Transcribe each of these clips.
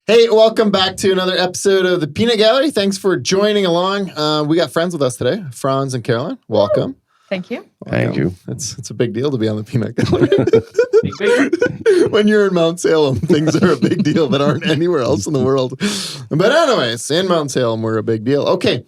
Hey, welcome back to another episode of the Peanut Gallery. Thanks for joining along. We got friends with us today, Franz and Karolyn. Welcome. Thank you. Thank you. It's a big deal to be on the Peanut Gallery. When you're in Mount Salem, things are a big deal that aren't anywhere else in the world. But anyways, in Mount Salem, we're a big deal. Okay,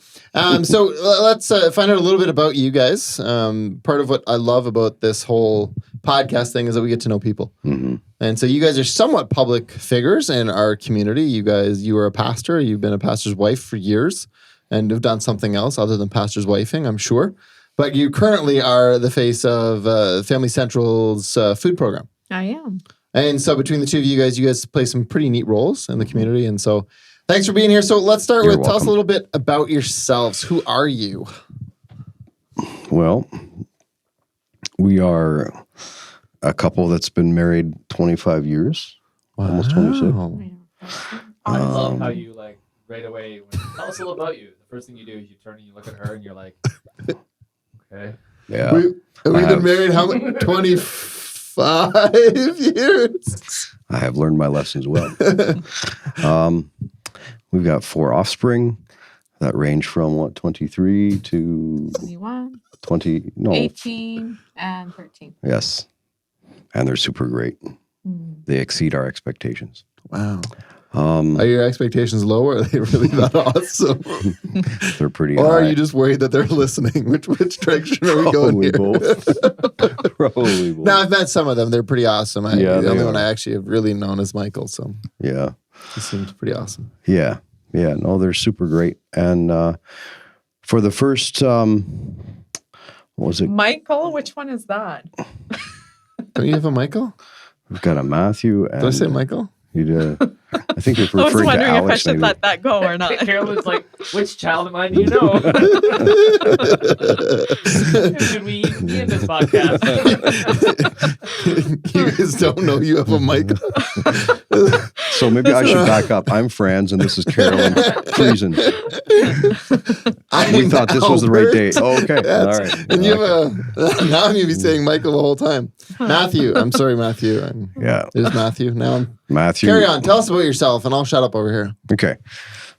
so let's find out a little bit about you guys. Part of what I love about this whole podcast thing is that we get to know people. Mm-hmm. And so you guys are somewhat public figures in our community. You were a pastor. You've been a pastor's wife for years and have done something else other than pastor's wifing, I'm sure. But you currently are the face of Family Central's food program. I am. And so between the two of you guys play some pretty neat roles in the community. And so thanks for being here. So let's start with, tell us a little bit about yourselves. Who are you? Well, we are a couple that's been married 25 years, almost 26. I love how you right away, tell us a little about you. The first thing you do is you turn and you look at her and you're like, okay. Yeah. We've been married how many? 25 years. I have learned my lessons well. We've got 4 offspring that range from 23 to 21, 20, 18, and 13. Yes. And they're super great. They exceed our expectations. Wow. Are your expectations low, or are they really that awesome? They're pretty Or high. are you just worried that they're listening? Which direction are we going here? Probably both. Now, I've met some of them. They're pretty awesome. Yeah, the only they one are. I actually have really known is Michael, so Yeah. he seems pretty awesome. Yeah. Yeah. No, they're super great. And for the first, what was it? Michael, which one is that? Don't you have a Michael? We've got a Matthew. And Did I say Michael? You did. I think you're I was referring to wondering if I Alex. should Maybe. let that go or not. Carolyn's like, which child of mine do you know? Should we be in this podcast? You guys don't know you have a Michael? So maybe I should back up. I'm Franz, and this is Karolyn Friesen. We thought this was the right date. Oh, okay. All right. And you have now I'm going to be saying Michael the whole time. Matthew. I'm sorry, Matthew. Yeah. There's Matthew. Now I'm Matthew. Carry on. Tell us about yourself, and I'll shut up over here. Okay.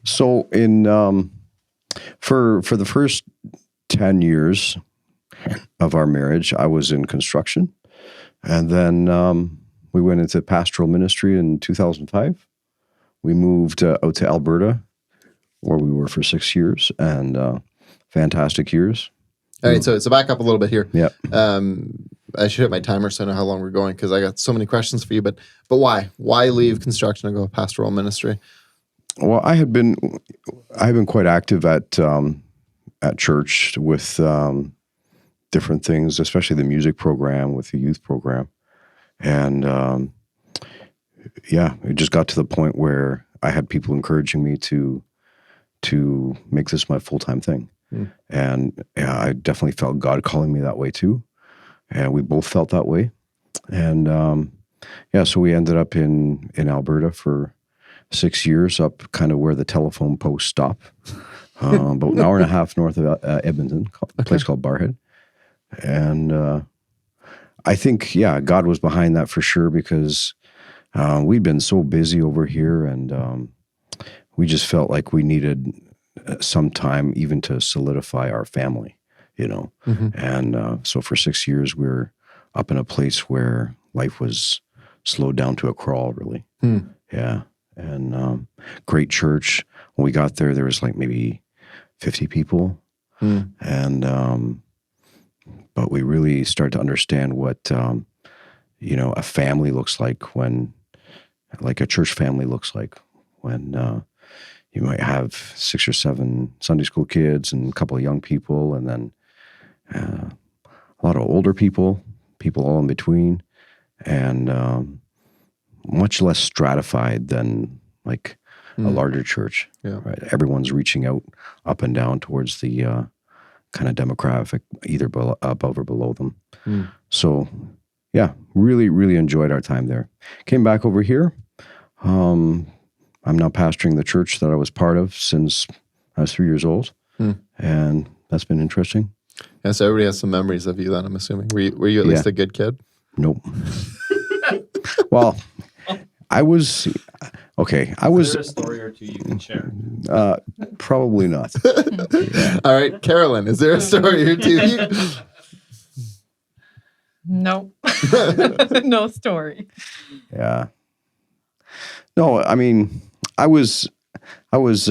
So in for the first 10 years of our marriage, I was in construction. And then we went into pastoral ministry in 2005. We moved out to Alberta, where we were for 6 years, and fantastic years. All right, so back up a little bit here. Yeah. I should hit my timer so I know how long we're going, because I got so many questions for you. But why? Why leave construction and go pastoral ministry? Well, I have been quite active at church with different things, especially the music program with the youth program, and it just got to the point where I had people encouraging me to make this my full-time thing, and I definitely felt God calling me that way too, and we both felt that way, and so we ended up in Alberta for 6 years, up kind of where the telephone posts stop, about an hour and a half north of Edmonton, a place called Barhead. And I think, God was behind that for sure, because we'd been so busy over here, and we just felt like we needed some time even to solidify our family, Mm-hmm. And so for 6 years, we were up in a place where life was slowed down to a crawl, really. Yeah. And great church. When we got there was like maybe 50 people. And but we really start to understand what a family looks like, when, like a church family looks like, when you might have 6 or 7 Sunday school kids and a couple of young people, and then a lot of older people all in between, and much less stratified than like a larger church. Yeah. Right? Everyone's reaching out up and down towards the kind of demographic, either above or below them. So, really, really enjoyed our time there. Came back over here. I'm now pastoring the church that I was part of since I was 3 years old, and that's been interesting. Yeah, so everybody has some memories of you then, I'm assuming. Were you at least a good kid? Nope. Well, I was Okay, I Is was there a story or two you can share? probably not. All right, Karolyn, is there a story or two? Nope. No story. Yeah. No, I mean, I was always,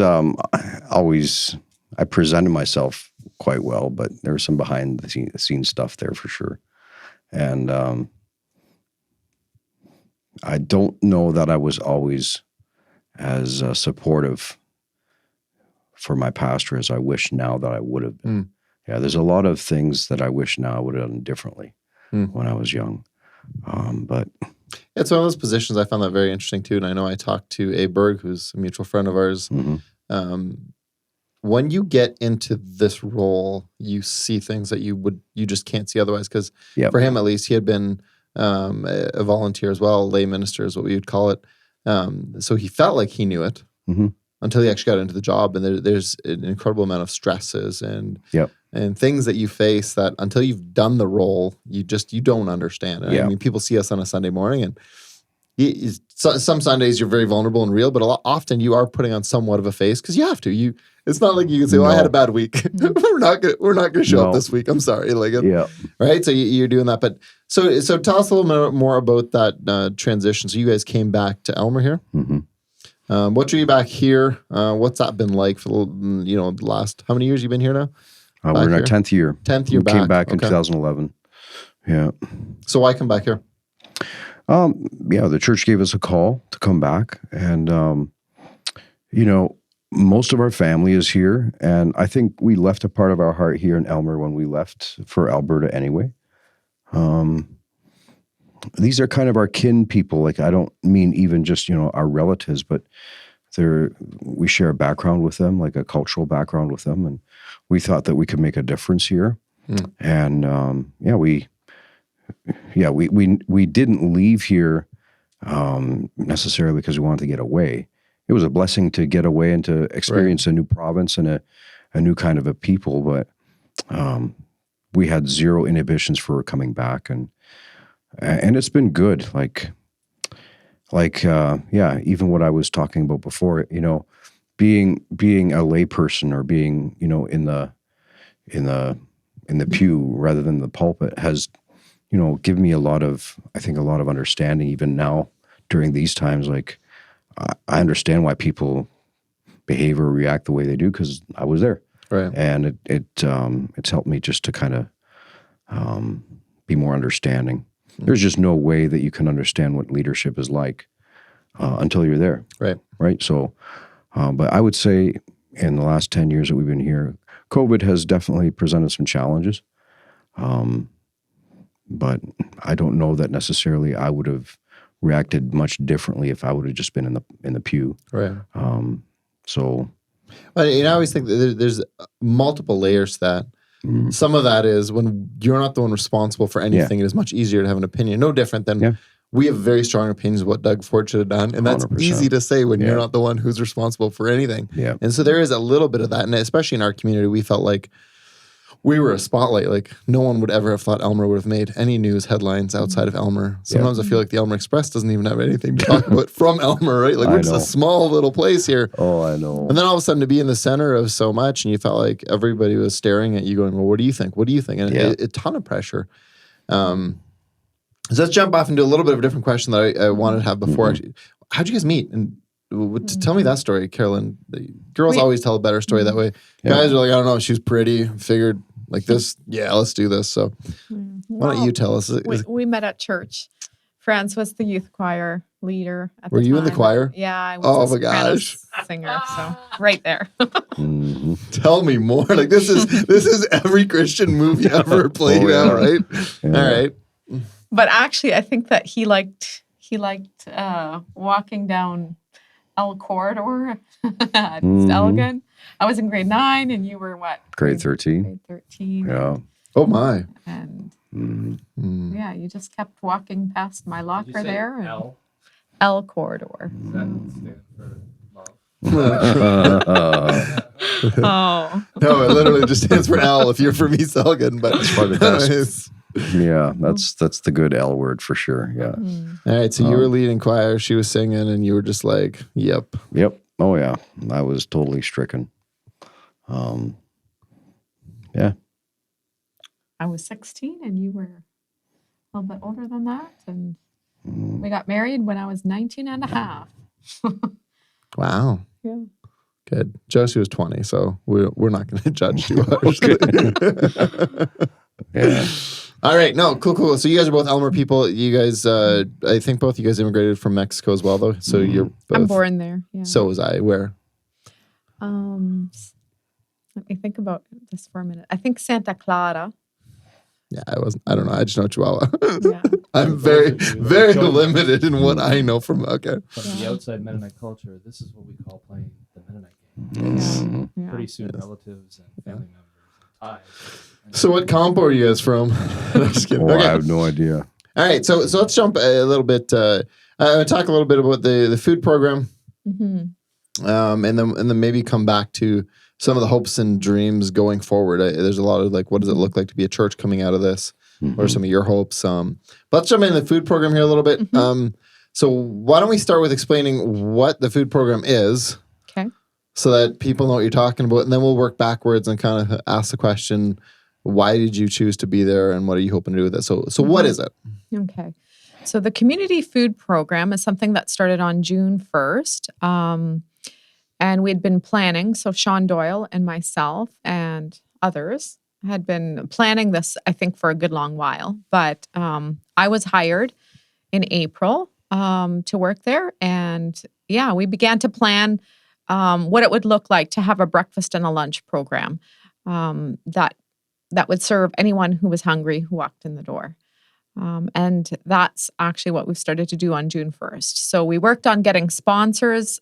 I presented myself quite well, but there was some behind the scenes stuff there for sure. And I don't know that I was always as supportive for my pastor as I wish now that I would have been. Yeah, there's a lot of things that I wish now I would have done differently when I was young. But it's one of those positions I found that very interesting too. And I know I talked to Abe Berg, who's a mutual friend of ours. When you get into this role, you see things that you just can't see otherwise. Because for him, at least, he had been a volunteer as well, lay minister is what we would call it. So he felt like he knew it until he actually got into the job. And there's an incredible amount of stresses and things that you face that until you've done the role, you don't understand. And I mean, people see us on a Sunday morning, and some Sundays you're very vulnerable and real, but often you are putting on somewhat of a face because you have to. It's not like you can say, "Well, I had a bad week. we're not gonna show up this week. I'm sorry." Right. So you're doing that. But so tell us a little bit more about that transition. So you guys came back to Elmer here. What drew you back here? What's that been like for the last how many years you been here now? We're in our 10th year. 10th year we back. Came back in 2011. Yeah. So why come back here? The church gave us a call to come back, and most of our family is here, and I think we left a part of our heart here in Elmer when we left for Alberta anyway. These are kind of our kin people. Like, I don't mean even just our relatives, but we share a background with them, like a cultural background with them, and we thought that we could make a difference here. And we didn't leave here necessarily because we wanted to get away. It was a blessing to get away and to experience a new province and a new kind of a people, but we had zero inhibitions for coming back, and it's been good. Even what I was talking about before, being a layperson or being in the pew rather than the pulpit has given me a lot of understanding even now during these times. Like, I understand why people behave or react the way they do because I was there, right? And it's helped me just to kind of be more understanding. There's just no way that you can understand what leadership is like until you're there, right? So, but I would say in the last 10 years that we've been here, COVID has definitely presented some challenges. But I don't know that necessarily I would have reacted much differently if I would have just been in the pew. Right. So. Well, I always think that there's multiple layers to that. Some of that is when you're not the one responsible for anything, it is much easier to have an opinion. No different than we have very strong opinions of what Doug Ford should have done. And that's 100%. Easy to say when you're not the one who's responsible for anything. Yeah. And so there is a little bit of that. And especially in our community, we felt like we were a spotlight. Like, no one would ever have thought Elmer would have made any news headlines outside of Elmer. Sometimes I feel like the Elmer Express doesn't even have anything to talk about from Elmer, right? Like, we're just a small little place here. Oh, I know. And then all of a sudden to be in the center of so much, and you felt like everybody was staring at you going, well, what do you think? What do you think? And a ton of pressure. So let's jump off into a little bit of a different question that I wanted to have before. Actually, how'd you guys meet? And tell me that story, Karolyn. The girls always tell a better story that way. Guys are like, I don't know, she's pretty. Figured like this, let's do this. So why don't you tell us? We met at church. Franz was the youth choir leader at the time. Were you in the choir? Yeah, I was. Oh my gosh, singer. So right there. Tell me more. Like, this is every Christian movie ever played out, right? All right. But actually, I think that he liked walking down L corridor at Elgin. I was in grade 9, and you were what? Grade 13. Grade 13. Yeah. Oh my. And you just kept walking past my locker there. And L corridor. Does that stand for love? Oh. No, it literally just stands for L if you're from East Elgin. But it's probably best. Yeah, that's the good L word for sure. Yeah. All right, so you were leading choir, she was singing, and you were just like, yep. Oh yeah, I was totally stricken. Yeah. I was 16 and you were a little bit older than that. And we got married when I was 19 and a half. Wow. Yeah. Good. Josie was 20, so we're not going to judge too much. Yeah. All right. No, cool. So you guys are both Elmer people. You guys, I think both you guys immigrated from Mexico as well, though. So you're both. I'm born there. Yeah. So was I. Where? Let me think about this for a minute. I think Santa Clara. Yeah, I don't know. I just know Chihuahua. Yeah. I'm very, very limited in what I know from. Okay. From the outside Mennonite culture, this is what we call playing the Mennonite game. Yeah. Pretty soon, relatives and family members and ties. So what comp are you guys from? I'm just kidding. Oh, Okay. I have no idea. All right. So let's jump a little bit. Talk a little bit about the food program, and then maybe come back to some of the hopes and dreams going forward. There's a lot of like, what does it look like to be a church coming out of this? What are some of your hopes? But let's jump into the food program here a little bit. So why don't we start with explaining what the food program is? Okay. So that people know what you're talking about, and then we'll work backwards and kind of ask the question, why did you choose to be there, and what are you hoping to do with it? So what is it? Okay. So the community food program is something that started on June 1st. And we'd been planning, so Sean Doyle and myself and others had been planning this, I think, for a good long while. But I was hired in April to work there. And yeah, we began to plan what it would look like to have a breakfast and a lunch program that would serve anyone who was hungry who walked in the door. And that's actually what we've started to do on June 1st. So we worked on getting sponsors.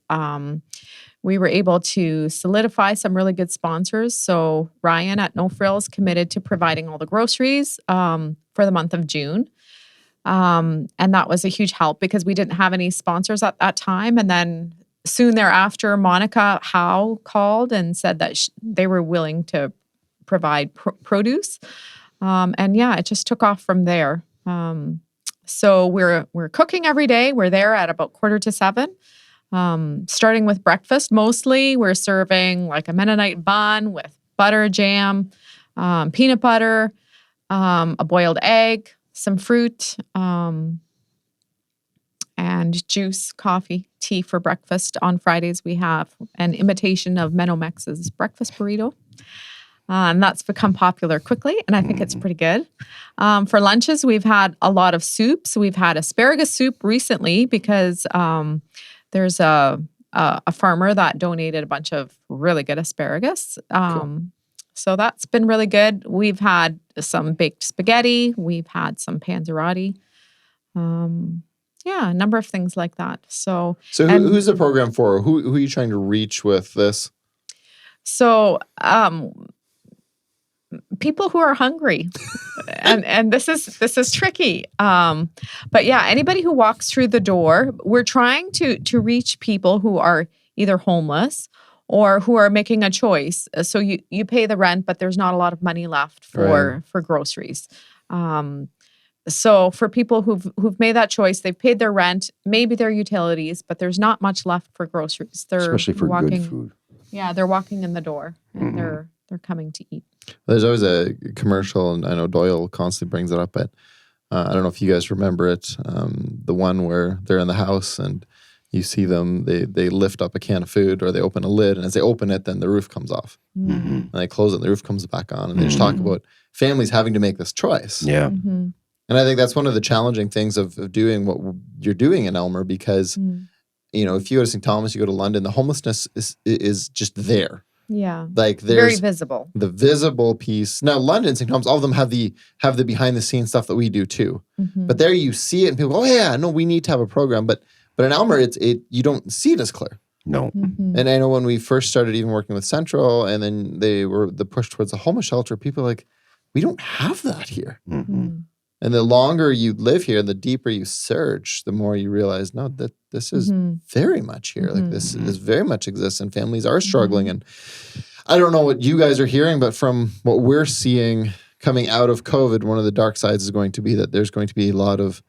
We were able to solidify some really good sponsors. So Ryan at No Frills committed to providing all the groceries for the month of June. And that was a huge help because we didn't have any sponsors at that time. And then soon thereafter, Monica Howe called and said that they were willing to provide produce. And yeah, it just took off from there. So we're cooking every day. We're there at about 6:45. Starting with breakfast, mostly we're serving like a Mennonite bun with butter, jam, peanut butter, a boiled egg, some fruit, and juice, coffee, tea for breakfast. On Fridays, we have an imitation of Menomex's breakfast burrito. And that's become popular quickly, and I think it's pretty good. For lunches, we've had a lot of soups. We've had asparagus soup recently because there's a farmer that donated a bunch of really good asparagus. Cool. So that's been really good. We've had some baked spaghetti. We've had some panzerotti. Yeah, a number of things like that. So who's the program for? Who are you trying to reach with this? So people who are hungry, and this is tricky. But yeah, anybody who walks through the door, we're trying to reach people who are either homeless or who are making a choice. So you pay the rent, but there's not a lot of money left for groceries. So for people who've made that choice, they've paid their rent, maybe their utilities, but there's not much left for groceries. They're especially for good food. Yeah, they're walking in the door and they're coming to eat. There's always a commercial, and I know Doyle constantly brings it up, but I don't know if you guys remember it. The one where they're in the house and you see them, they lift up a can of food or they open a lid, and as they open it, then the roof comes off. And they close it and the roof comes back on. And they just talk about families having to make this choice. Yeah. And I think that's one of the challenging things of doing what you're doing in Elmer because, you know, if you go to St. Thomas, you go to London, the homelessness is just there. Yeah. Like there's very visible. The visible piece. Now, London, St. Thomas, all of them have the behind the scenes stuff that we do too. But there you see it and people go, oh yeah, no, we need to have a program. But in Elmer, you don't see it as clear. No. And I know when we first started even working with Central and then they were the push towards the homeless shelter, people are like, we don't have that here. And the longer you live here, the deeper you search, the more you realize, no, that this is very much here. Like this is very much exists and families are struggling. And I don't know what you guys are hearing, but from what we're seeing coming out of COVID, one of the dark sides is going to be that there's going to be a lot of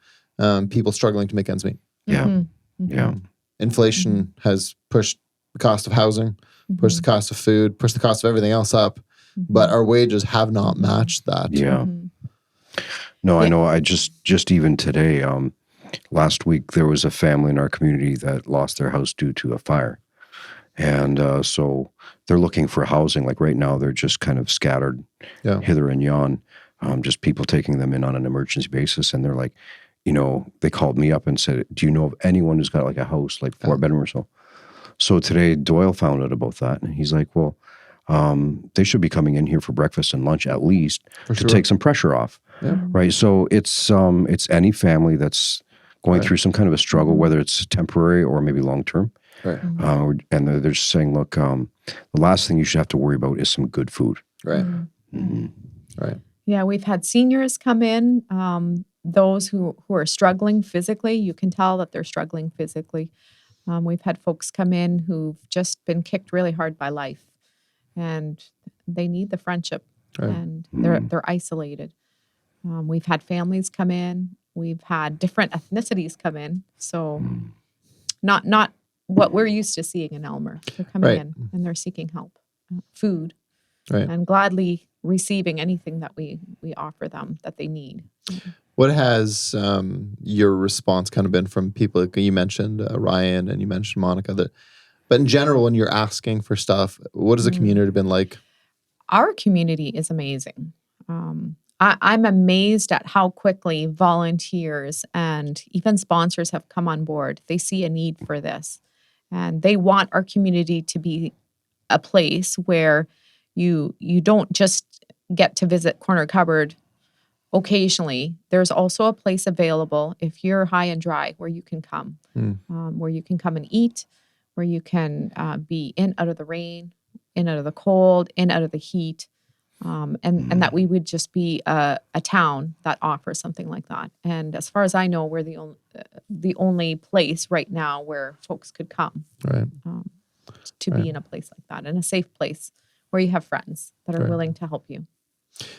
people struggling to make ends meet. Yeah. Mm-hmm. Yeah. Inflation has pushed the cost of housing, pushed the cost of food, pushed the cost of everything else up, but our wages have not matched that. Yeah. No, I know. I just even today, last week, there was a family in our community that lost their house due to a fire. And so they're looking for housing. Like right now, they're just kind of scattered hither and yon, just people taking them in on an emergency basis. And they're like, they called me up and said, do you know of anyone who's got like a house, like 4-bedroom or so? So today, Doyle found out about that. And he's like, well, they should be coming in here for breakfast and lunch at least to take some pressure off. Yeah. Right. So it's any family that's going through some kind of a struggle, whether it's temporary or maybe long-term. Right. And they're just saying, look, the last thing you should have to worry about is some good food. Right. Mm-hmm. Right. Yeah, we've had seniors come in, those who are struggling physically. You can tell that they're struggling physically. We've had folks come in who've just been kicked really hard by life, and they need the friendship, and they're isolated. We've had families come in. We've had different ethnicities come in. So not what we're used to seeing in Elmer. They're coming in and they're seeking help, food, and gladly receiving anything that we offer them that they need. What has your response kind of been from people? You mentioned Ryan and you mentioned Monica. But in general, when you're asking for stuff, what has the community been like? Our community is amazing. I'm amazed at how quickly volunteers and even sponsors have come on board. They see a need for this, and they want our community to be a place where you don't just get to visit Corner Cupboard occasionally. There's also a place available if you're high and dry where you can come, where you can come and eat, where you can be in out of the rain, in out of the cold, in out of the heat. And that we would just be a town that offers something like that. And as far as I know, we're the only place right now where folks could come to be in a place like that, in a safe place where you have friends that are willing to help you.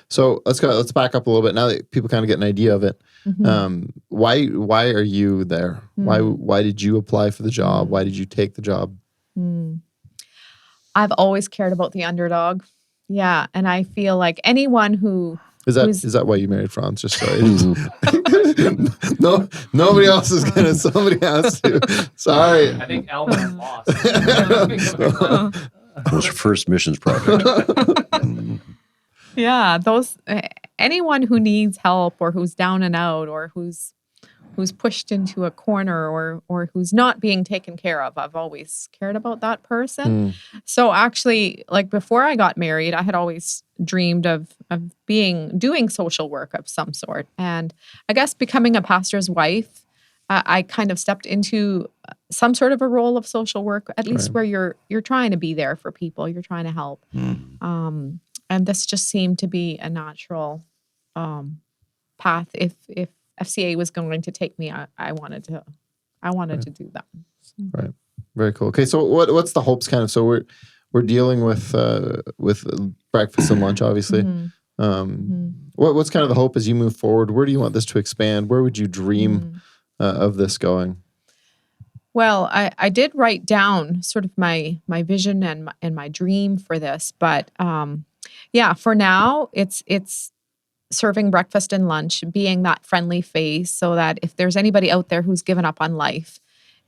So let's back up a little bit now that people kind of get an idea of it. Why are you there? Why did you apply for the job? Why did you take the job? I've always cared about the underdog. Yeah, and I feel like anyone who is that why you married Franz? Just sorry. No, nobody else is gonna. Somebody has to. Sorry. I think Elmer lost. It was your first missions project. Yeah, those anyone who needs help or who's down and out or who's pushed into a corner or who's not being taken care of. I've always cared about that person. So actually, like before I got married, I had always dreamed of doing social work of some sort. And I guess becoming a pastor's wife, I kind of stepped into some sort of a role of social work, at least where you're trying to be there for people, you're trying to help. And this just seemed to be a natural path. If FCA was going to take me, I wanted to do that. Right. Very cool. Okay, so what's the hopes kind of? So we're dealing with breakfast and lunch, obviously. What's kind of the hope as you move forward? Where do you want this to expand? Where would you dream of this going? Well, I did write down sort of my vision and my dream for this, but for now it's serving breakfast and lunch, being that friendly face so that if there's anybody out there who's given up on life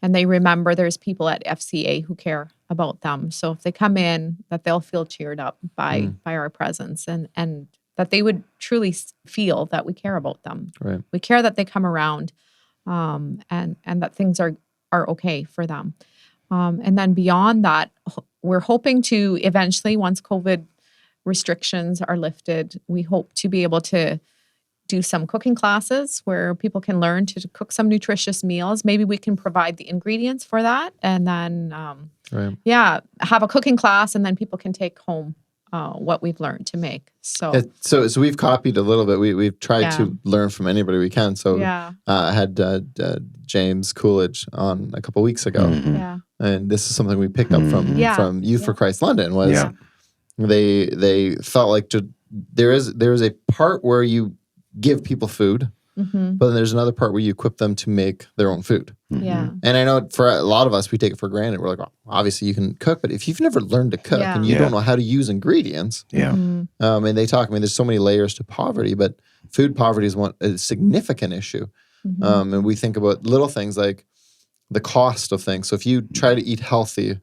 and they remember there's people at FCA who care about them. So if they come in, that they'll feel cheered up by our presence and that they would truly feel that we care about them. Right. We care that they come around and that things are okay for them. And then beyond that, we're hoping to eventually, once COVID restrictions are lifted, we hope to be able to do some cooking classes where people can learn to cook some nutritious meals. Maybe we can provide the ingredients for that, and then have a cooking class, and then people can take home what we've learned to make. So we've copied a little bit. We've tried to learn from anybody we can. So I had James Coolidge on a couple weeks ago, and this is something we picked up from Youth for Christ London. They felt like there is a part where you give people food, Mm-hmm. but then there's another part where you equip them to make their own food. Yeah. And I know for a lot of us, we take it for granted. We're like, well, obviously you can cook, but if you've never learned to cook and you don't know how to use ingredients, and they talk, I mean, there's so many layers to poverty, but food poverty is a significant issue. And we think about little things like the cost of things. So if you try to eat healthy,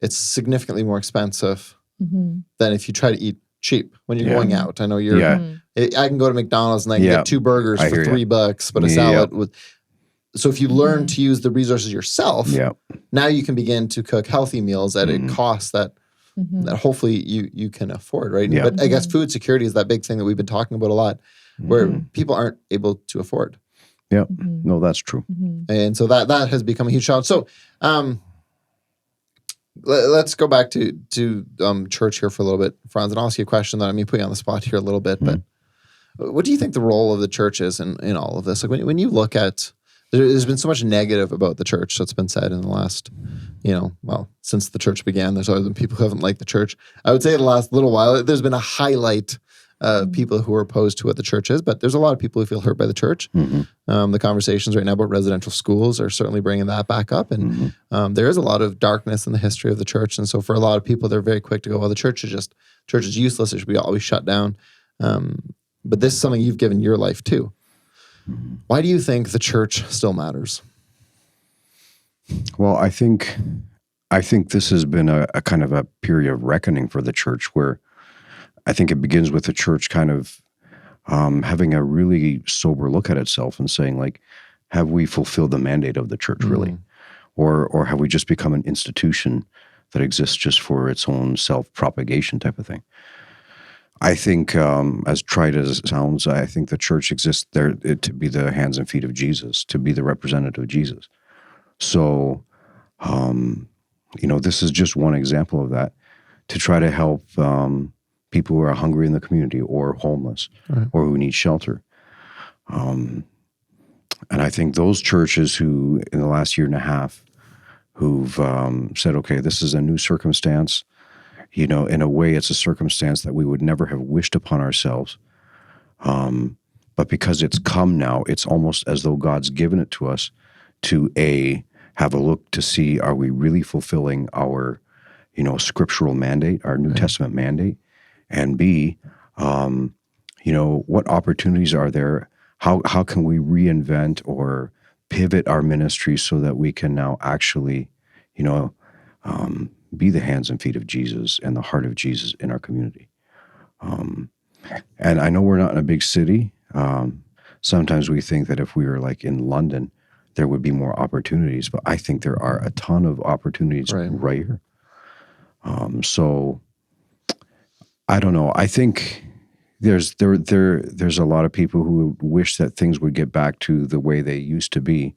it's significantly more expensive than if you try to eat cheap when you're going out. I know I can go to McDonald's and I can get 2 burgers for $3, but a salad with. So if you learn to use the resources yourself, now you can begin to cook healthy meals at a cost that hopefully you can afford, right? But I guess food security is that big thing that we've been talking about a lot, where people aren't able to afford. Yeah, no, that's true. And so that has become a huge challenge. So let's go back to church here for a little bit, Franz, and I'll ask you a question that I mean put you on the spot here a little bit, but what do you think the role of the church is in all of this? Like when you look at, there's been so much negative about the church that's been said in the last, since the church began, there's always been people who haven't liked the church. I would say in the last little while, there's been a highlight of people who are opposed to what the church is, but there's a lot of people who feel hurt by the church. The conversations right now about residential schools are certainly bringing that back up. And there is a lot of darkness in the history of the church. And so for a lot of people, they're very quick to go, well, the church is useless. It should be always shut down. But this is something you've given your life to. Why do you think the church still matters? Well, I think this has been a kind of a period of reckoning for the church, where I think it begins with the church kind of having a really sober look at itself and saying, like, have we fulfilled the mandate of the church really? Or have we just become an institution that exists just for its own self-propagation type of thing? I think, as trite as it sounds, I think the church exists there to be the hands and feet of Jesus, to be the representative of Jesus. So, this is just one example of that, to try to help people who are hungry in the community or homeless or who need shelter. And I think those churches who, in the last year and a half, who've said, okay, this is a new circumstance, in a way it's a circumstance that we would never have wished upon ourselves. But because it's come now, it's almost as though God's given it to us to have a look to see, are we really fulfilling our, scriptural mandate, our New Testament mandate? And B, what opportunities are there? How can we reinvent or pivot our ministry so that we can now actually, be the hands and feet of Jesus and the heart of Jesus in our community? And I know we're not in a big city. Sometimes we think that if we were like in London, there would be more opportunities, but I think there are a ton of opportunities right here. So I don't know. I think there's a lot of people who wish that things would get back to the way they used to be.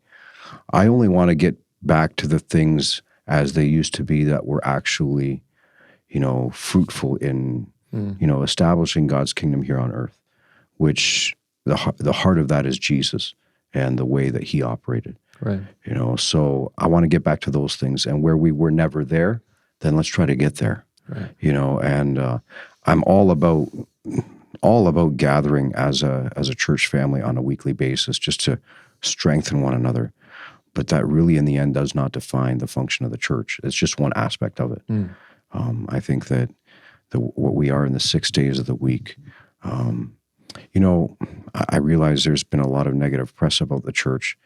I only want to get back to the things as they used to be that were actually, fruitful in, establishing God's kingdom here on earth, which the heart of that is Jesus and the way that he operated. Right. So I want to get back to those things, and where we were never there, then let's try to get there. Right. And I'm all about gathering as a church family on a weekly basis, just to strengthen one another. But that really, in the end, does not define the function of the church. It's just one aspect of it. I think that what we are in the 6 days of the week, I realize there's been a lot of negative press about the church,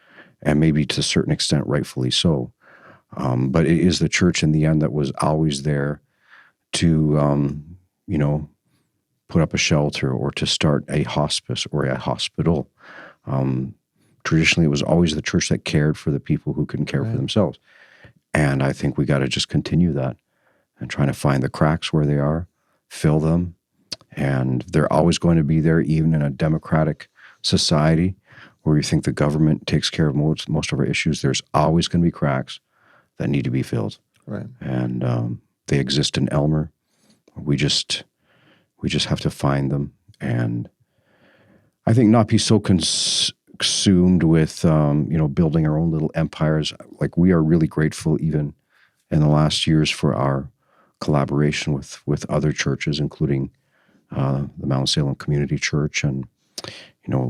and maybe to a certain extent, rightfully so. But it is the church in the end that was always there to, put up a shelter or to start a hospice or a hospital. Traditionally, it was always the church that cared for the people who couldn't care for themselves. And I think we got to just continue that and trying to find the cracks where they are, fill them. And they're always going to be there, even in a democratic society where we think the government takes care of most of our issues. There's always going to be cracks that need to be filled. Right. And they exist in Elmer. We just have to find them. And I think not be so consumed with, building our own little empires. Like, we are really grateful even in the last years for our collaboration with other churches, including the Mount Salem Community Church. And,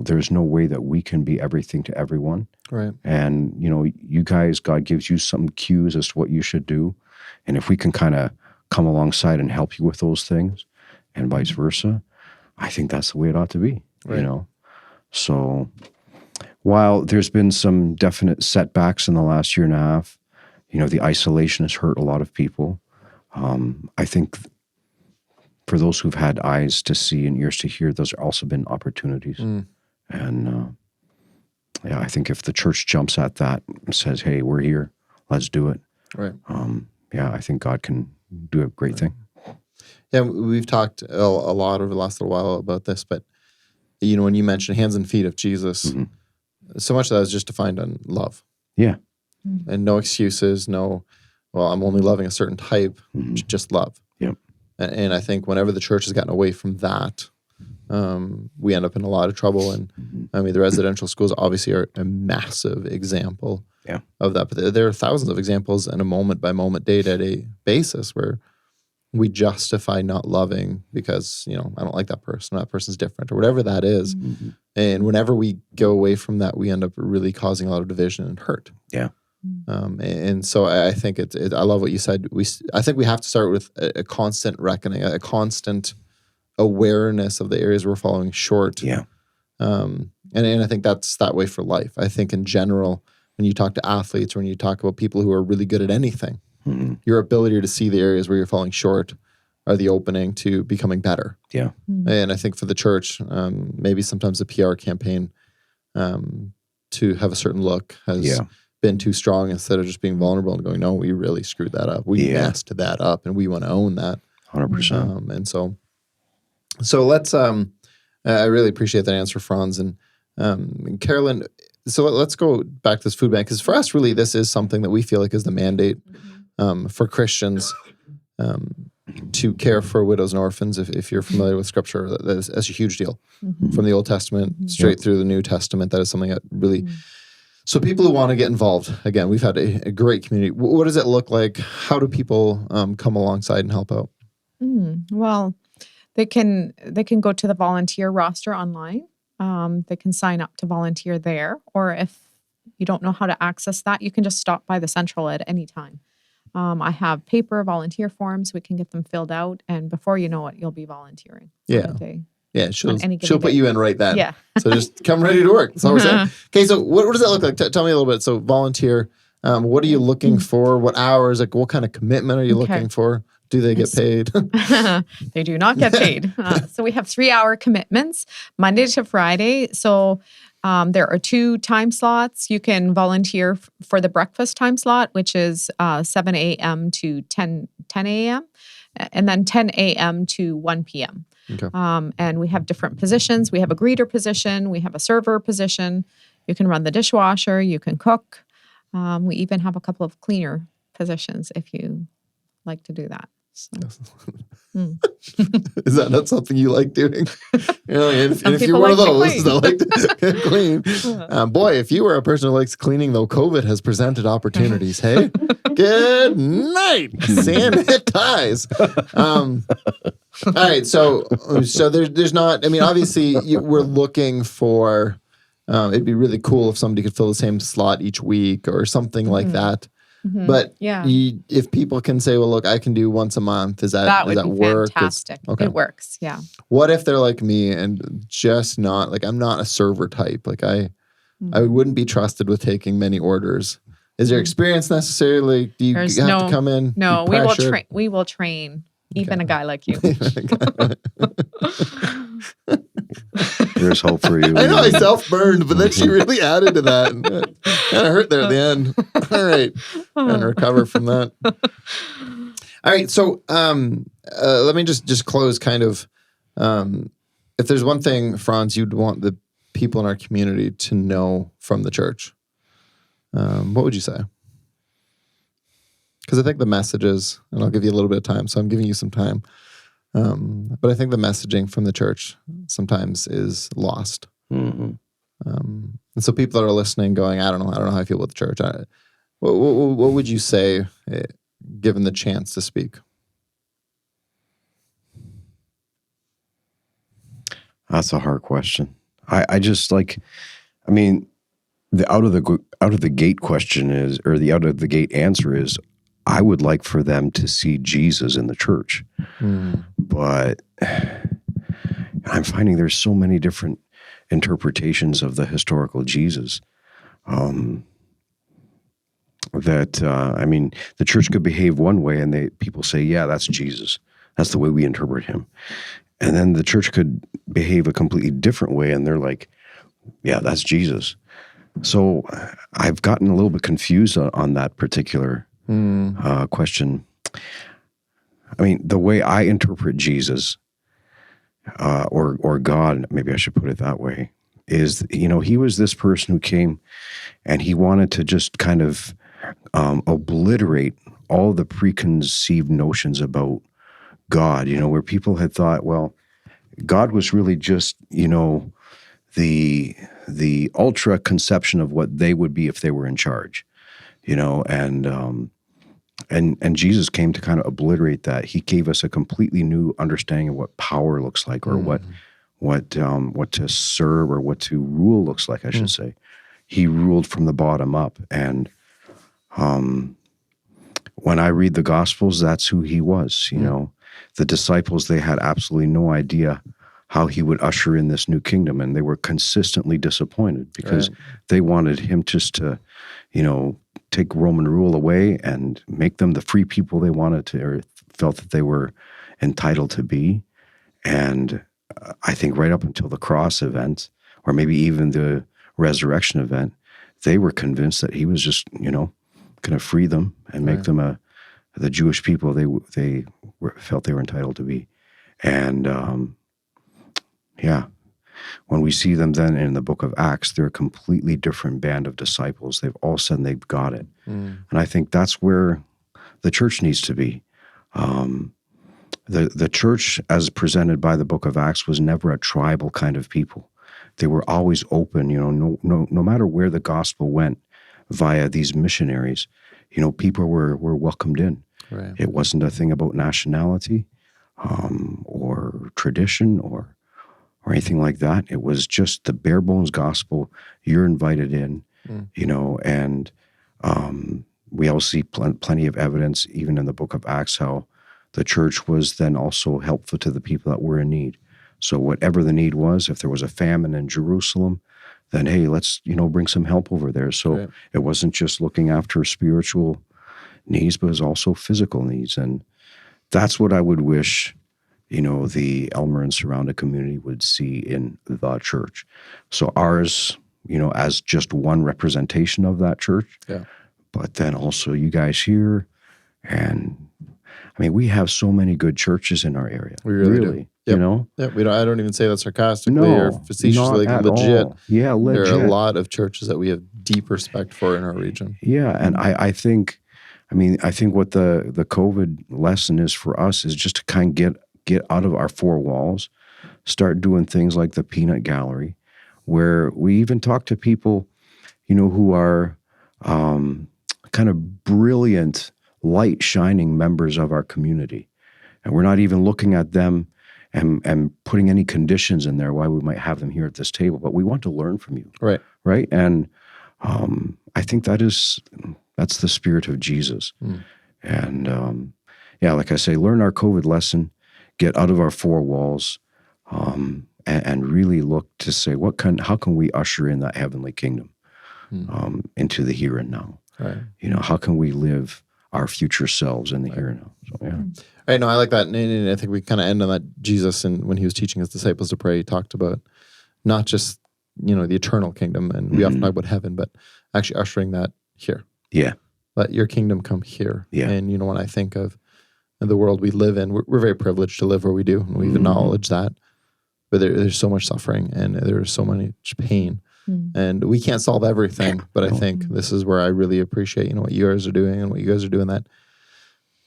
there's no way that we can be everything to everyone. Right. And, you guys, God gives you some cues as to what you should do. And if we can kind of come alongside and help you with those things and vice versa, I think that's the way it ought to be, Right. So while there's been some definite setbacks in the last year and a half, the isolation has hurt a lot of people. I think for those who've had eyes to see and ears to hear, those have also been opportunities. And I think if the church jumps at that and says, hey, we're here, let's do it. Right. I think God can do a great thing. Yeah, we've talked a lot over the last little while about this, but when you mentioned hands and feet of Jesus, so much of that is just defined on love. Yeah. And no excuses, no, well, I'm only loving a certain type, just love. Yep. And I think whenever the church has gotten away from that, we end up in a lot of trouble. And I mean, the residential schools obviously are a massive example of that. But there are thousands of examples on a moment by moment, day to day basis where we justify not loving because, I don't like that person, or that person's different, or whatever that is. And whenever we go away from that, we end up really causing a lot of division and hurt. Yeah. And so I think I love what you said. I think we have to start with a constant reckoning, a constant awareness of the areas we're falling short. Yeah. And I think that's that way for life. I think in general, when you talk to athletes or when you talk about people who are really good at anything, your ability to see the areas where you're falling short are the opening to becoming better. Yeah. And I think for the church, maybe sometimes the PR campaign to have a certain look has been too strong instead of just being vulnerable and going, no, we really screwed that up. We messed that up and we want to own that. 100%. And so let's, I really appreciate that answer, Franz. And Karolyn, so let's go back to this food bank, because for us, really, this is something that we feel like is the mandate for Christians to care for widows and orphans. If you're familiar with Scripture, that's a huge deal. From the Old Testament straight through the New Testament, that is something that really... So people who want to get involved, again, we've had a great community. What does it look like? How do people come alongside and help out? Well, they can go to the volunteer roster online. They can sign up to volunteer there. Or if you don't know how to access that, you can just stop by the Central at any time. I have paper volunteer forms. We can get them filled out. And before you know it, you'll be volunteering. Yeah, she'll put you in right then. Yeah. So just come ready to work. That's all we're saying. Okay, so what does that look like? Tell me a little bit. So volunteer, what are you looking for? What hours? Like what kind of commitment are you looking for? Do they get paid? They do not get paid. So we have 3-hour commitments, Monday to Friday. So there are 2 time slots. You can volunteer for the breakfast time slot, which is 7 a.m. to 10 a.m., and then 10 a.m. to 1 p.m. Okay. And we have different positions. We have a greeter position. We have a server position. You can run the dishwasher. You can cook. We even have a couple of cleaner positions if you like to do that. So. Is that not something you like doing? And if you're one of those that like to clean, boy, if you were a person who likes cleaning, though, COVID has presented opportunities. Hey, good night, sanitize. All right, so there's not. I mean, obviously, we're looking for. It'd be really cool if somebody could fill the same slot each week or something like that. But if people can say, well, look, I can do once a month, does that work? Fantastic. Okay. It works. Yeah. What if they're like me and just not like, I'm not a server type. Like I wouldn't be trusted with taking many orders. Is there experience necessarily? Do you have to come in? No, we will train even a guy like you. There's hope for you. I know I self-burned, but then she really added to that. And kind of hurt there at the end. All right. Trying to recover from that. All right. So let me just close kind of. If there's one thing, Franz, you'd want the people in our community to know from the church, what would you say? Because I think the messages, and I'll give you a little bit of time, so I'm giving you some time. But I think the messaging from the church sometimes is lost. And so people that are listening going, I don't know how I feel about the church. What would you say, given the chance to speak? That's a hard question. I just like, I mean, the out of the gate question is, or the out of the gate answer is, I would like for them to see Jesus in the church. But I'm finding there's so many different interpretations of the historical Jesus. I mean, the church could behave one way and people say, yeah, that's Jesus. That's the way we interpret him. And then the church could behave a completely different way and they're like, yeah, that's Jesus. So I've gotten a little bit confused on that particular question. I mean, the way I interpret Jesus or God, maybe I should put it that way, is, he was this person who came and he wanted to just kind of obliterate all the preconceived notions about God, where people had thought, well, God was really just, the ultra conception of what they would be if they were in charge, and Jesus came to kind of obliterate that. He gave us a completely new understanding of what power looks like, or what to serve or what to rule looks like, I should say. He ruled from the bottom up. And when I read the Gospels, that's who he was. The disciples, they had absolutely no idea how he would usher in this new kingdom, and they were consistently disappointed because they wanted him just to, take Roman rule away and make them the free people they wanted to, or felt that they were entitled to be. And I think right up until the cross event, or maybe even the resurrection event, they were convinced that he was just, going to free them and make them the Jewish people they felt they were entitled to be. And when we see them then in the book of Acts, they're a completely different band of disciples. They've all of a sudden they've got it. And I think that's where the church needs to be. The church, as presented by the book of Acts, was never a tribal kind of people. They were always open, no matter where the gospel went via these missionaries, people were welcomed in. Right. It wasn't a thing about nationality or tradition or anything like that. It was just the bare bones gospel. You're invited in, and we all see plenty of evidence, even in the book of Acts, how the church was then also helpful to the people that were in need. So whatever the need was, if there was a famine in Jerusalem, then, hey, let's, bring some help over there. So it wasn't just looking after spiritual needs, but it was also physical needs. And that's what I would wish, the Elmer and surrounding community would see in the church. So ours, as just one representation of that church, but then also you guys here. And I mean, we have so many good churches in our area. We really do. Yep. Yeah, I don't even say that sarcastically or facetiously. Legit. All. Yeah, legit. There are a lot of churches that we have deep respect for in our region. Yeah, and I think what the COVID lesson is for us is just to kind of get out of our four walls, start doing things like the Peanut Gallery, where we even talk to people, who are kind of brilliant, light shining members of our community. And we're not even looking at them and putting any conditions in there why we might have them here at this table, but we want to learn from you. Right. And I think that's the spirit of Jesus. And like I say, learn our COVID lesson, get out of our four walls, and really look to say, how can we usher in that heavenly kingdom into the here and now? Right. How can we live our future selves in the here and now? So, yeah. Right. No, I like that. And I think we kind of end on that. Jesus, and when he was teaching his disciples to pray, he talked about not just, the eternal kingdom, and we often talk about heaven, but actually ushering that here. Yeah. Let your kingdom come here. Yeah. And, when I think of the world we live in, we're very privileged to live where we do, and we've acknowledged that. But there's so much suffering, and there's so much pain. And we can't solve everything, but I think this is where I really appreciate, what you guys are doing and what you guys are doing, that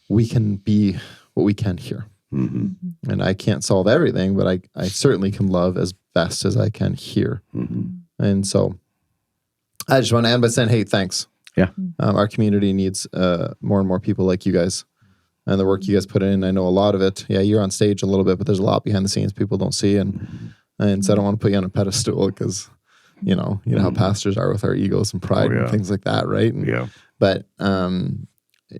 we can be what we can here. And I can't solve everything, but I certainly can love as best as I can here. And so I just want to end by saying, hey, thanks. Yeah. Our community needs more and more people like you guys, and the work you guys put in. I know a lot of it. Yeah, you're on stage a little bit, but there's a lot behind the scenes people don't see. And And so I don't want to put you on a pedestal because, you know how pastors are with our egos and pride and things like that, right? And, but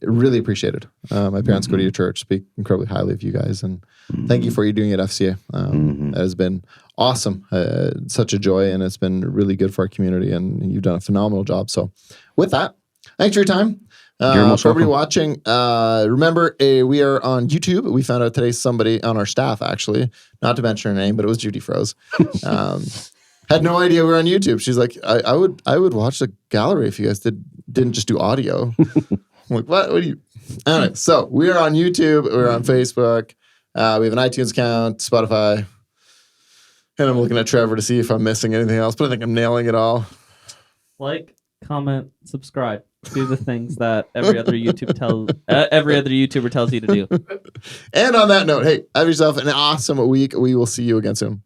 really appreciated. My parents go to your church, speak incredibly highly of you guys, and thank you for you doing it at FCA. That has been awesome, such a joy, and it's been really good for our community, and you've done a phenomenal job. So with that, thanks for your time. For everybody watching, remember we are on YouTube. We found out today somebody on our staff, actually, not to mention her name, but it was Judy Froze. Had no idea we were on YouTube. She's like, I would watch the gallery if you guys didn't just do audio. I'm like, what do you? Anyway, so we are on YouTube. We're on Facebook. We have an iTunes account, Spotify. And I'm looking at Trevor to see if I'm missing anything else, but I think I'm nailing it all. Like, comment, subscribe. Do the things that every other YouTuber tells you to do. And on that note, hey, have yourself an awesome week. We will see you again soon.